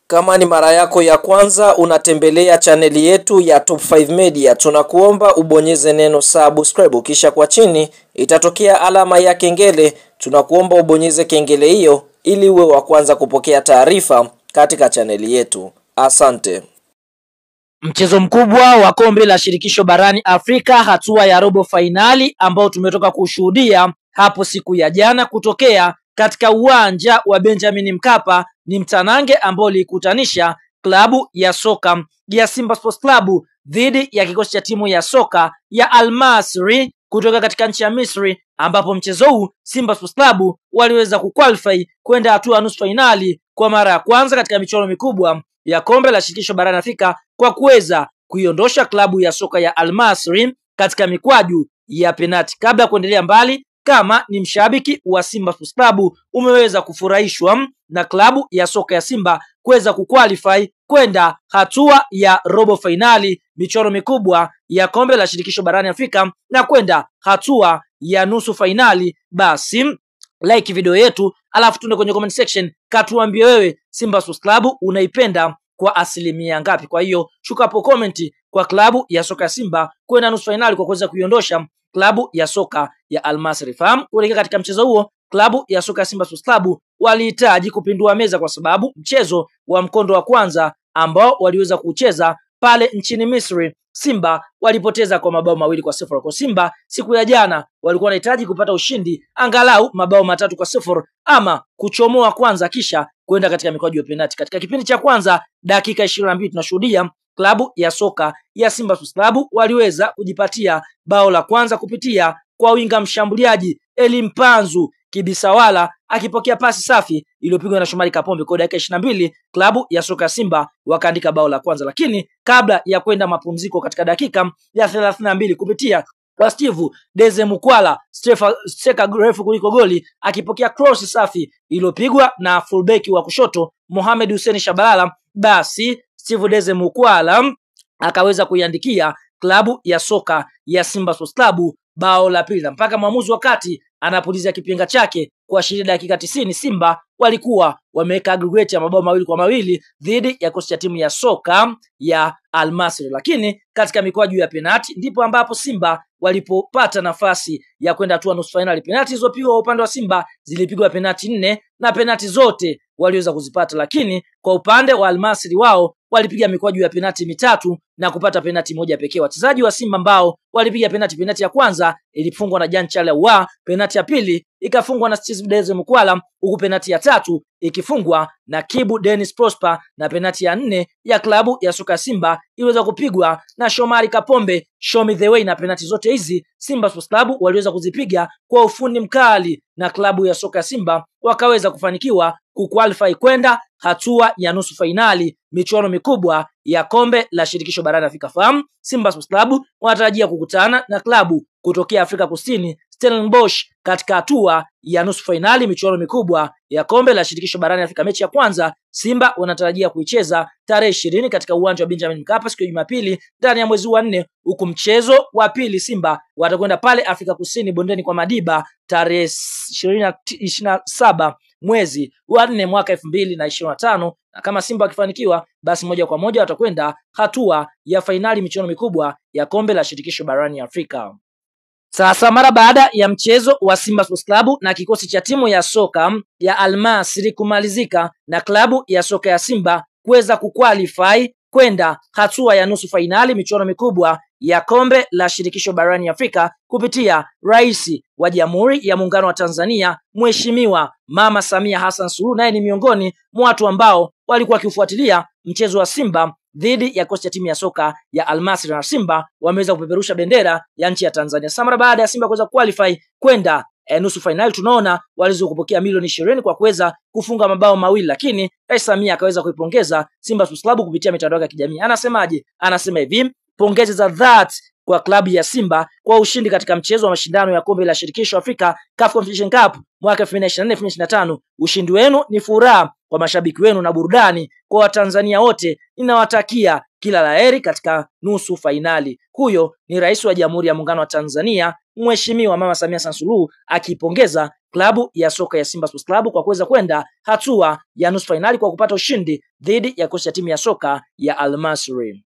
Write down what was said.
Kama ni mara yako ya kwanza unatembelea chaneli yetu ya Top 5 Media, tunakuomba ubonyeze neno subscribe, kisha kwa chini itatokea alama ya kengele. Tunakuomba ubonyeze kengele hiyo ili uwe wa kwanza kupokea taarifa katika chaneli yetu. Asante. Mchezo mkubwa wa kombe la shirikisho barani Afrika, hatua ya robo fainali ambao tumetoka kushuhudia hapo siku ya jana kutokea katika uwanja wa Benjamin Mkapa, ni mtanange ambao ulikutanisha klabu ya soka ya Simba Sports Club dhidi ya kikosi cha timu ya soka ya Al Masry kutoka katika nchi ya Misri, ambapo mchezo huu Simba Sports Club waliweza kuqualify kwenda hatua ya nusu fainali kwa mara ya kwanza katika michuano mikubwa ya kombe la shirikisho barani Afrika kwa kuweza kuiondosha klabu ya soka ya Al Masry katika mikwaju ya penati. Kabla ya kuendelea mbali, kama ni mshabiki wa Simba Sports Club umeweza kufurahishwa na klabu ya soka ya Simba kuweza kuqualify kwenda hatua ya robo finali michuano mikubwa ya kombe la shirikisho barani Afrika na kwenda hatua ya nusu finali, basi like video yetu alafu tunde kwenye comment section katuambie wewe Simba Sports Club unaipenda kwa asilimia ngapi. Kwa hiyo shuka hapo comment kwa klabu ya soka ya Simba kwenda nusu finali kwa kuweza kuiondosha klabu ya soka ya Al Masry. Fahamu kuelekea katika mchezo huo klabu ya soka ya Simba Sports Club walihitaji kupindua meza, kwa sababu mchezo wa mkondo wa kwanza ambao waliweza kucheza pale nchini Misri, Simba walipoteza kwa mabao 2-0. Kwa Simba siku ya jana walikuwa wanahitaji kupata ushindi angalau mabao 3-0 ama kuchomoa kwanza kisha kwenda katika mikwaju ya penalti. Katika kipindi cha kwanza dakika 22 tunashuhudia klabu ya soka ya Simba Sports Club waliweza kujipatia bao la kwanza kupitia kwa winga mshambuliaji Elimpanzu Kibisawala akipokea pasi safi iliyopigwa na Shomari Kapombe. Kwa dakika 22 klabu ya soka ya Simba wakaandika bao la kwanza, lakini kabla ya kwenda mapumziko katika dakika ya 32 kupitia kwa Steve Deze Mukwala steka refu kuliko goli akipokea cross safi iliyopigwa na fullback wa kushoto Mohamed Hussein Shabalala, basi Steve Deze Mukwala akaweza kuiandikia klabu ya soka ya Simba Sports Club bao la pili, mpaka mwamuzi wakati anapuliza kipenga chake kuashiria dakika 90 Simba walikuwa wameweka aggregate ya mabao 2-2 dhidi ya kosi ya timu ya soka ya Al Masry. Lakini katika mikwaju ya penati ndipo ambapo Simba walipopata nafasi ya kwenda hatua nusu finali. Penati zilizopigwa upande wa Simba zilipigwa penati 4 na penati zote waliweza kuzipata, lakini kwa upande wa Al Masry wao walipiga mikwaju ya penati 3 na kupata penati 1 pekee. Wachezaji wa Simba ambao walipiga penati ya kwanza ilifungwa na Jean Charles Ahoua, penati ya pili ikafungwa na Steve Deze Mukwala, huku penati ya tatu ikifungwa na Kibu Dennis Prosper, na penati ya 4 ya klabu ya soka Simba iliweza kupigwa na Shomari Kapombe, show me the way. Na penati zote hizi Simba Sports Club waliweza kuzipiga kwa ufundi mkali na klabu ya soka Simba wakaweza kufanikiwa kuqualify kwenda hatua ya nusu finali michuano mikubwa ya kombe la shirikisho barani Afrika. Fahamu Simba Sports Club wanatarajia kukutana na klabu kutokea Afrika Kusini Stellenbosch katika hatua ya nusu finali michuano mikubwa ya kombe la shirikisho barani Afrika. Mechi ya kwanza Simba wanatarajia kuicheza tarehe 20 katika uwanja wa Benjamin Mkapa siku ya Jumapili ndani ya mwezi wa 4, huku mchezo wa pili Simba watakwenda pale Afrika Kusini bondeni kwa Madiba tarehe 27 mwezi wa 4 mwaka 2025, na kama Simba wakifanikiwa basi moja kwa moja watakwenda hatua ya fainali michuano mikubwa ya kombe la shirikisho barani Afrika. Sasa mara baada ya mchezo wa Simba Sports Club na kikosi cha timu ya soka ya Al Masry kumalizika na klabu ya soka ya Simba kuweza kuqualify kwenda hatua ya nusu fainali michuano mikubwa ya kombe la shirikisho barani Afrika kupitia Rais wa Jamhuri ya Muungano wa Tanzania Mheshimiwa Mama Samia Hassan Suluhu, naye ni miongoni mwa watu ambao walikuwa wakifuatilia mchezo wa Simba dhidi ya kosi ya timu ya soka ya Al Masry, na Simba wameweza kupeperusha bendera ya nchi ya Tanzania. Sasa mara baada ya Simba kuweza qualify kwenda nusu finali, tunaona waliweza kupokea milioni 20 kwa kuweza kufunga mabao 2, lakini Rais Samia akaweza kuipongeza Simba Sports Club kupitia mitandao ya kijamii. Anasemaje? Anasema hivi: pongezi za dhati kwa klabu ya Simba kwa ushindi katika mchezo wa mashindano ya kombe la shirikisho Afrika CAF Confederation Cup mwaka 2024-2025. Ushindi wenu ni furaha kwa mashabiki wenu na burudani kwa Watanzania wote. Ninawatakia kila laheri katika nusu fainali. Huyo ni Rais wa Jamhuri ya Muungano wa Tanzania Mheshimiwa Mama Samia Suluhu akipongeza klabu ya soka ya Simba Sports Club kwa kuweza kwenda hatua ya nusu fainali kwa kupata ushindi dhidi ya kocha ya timu ya soka ya Al Masry.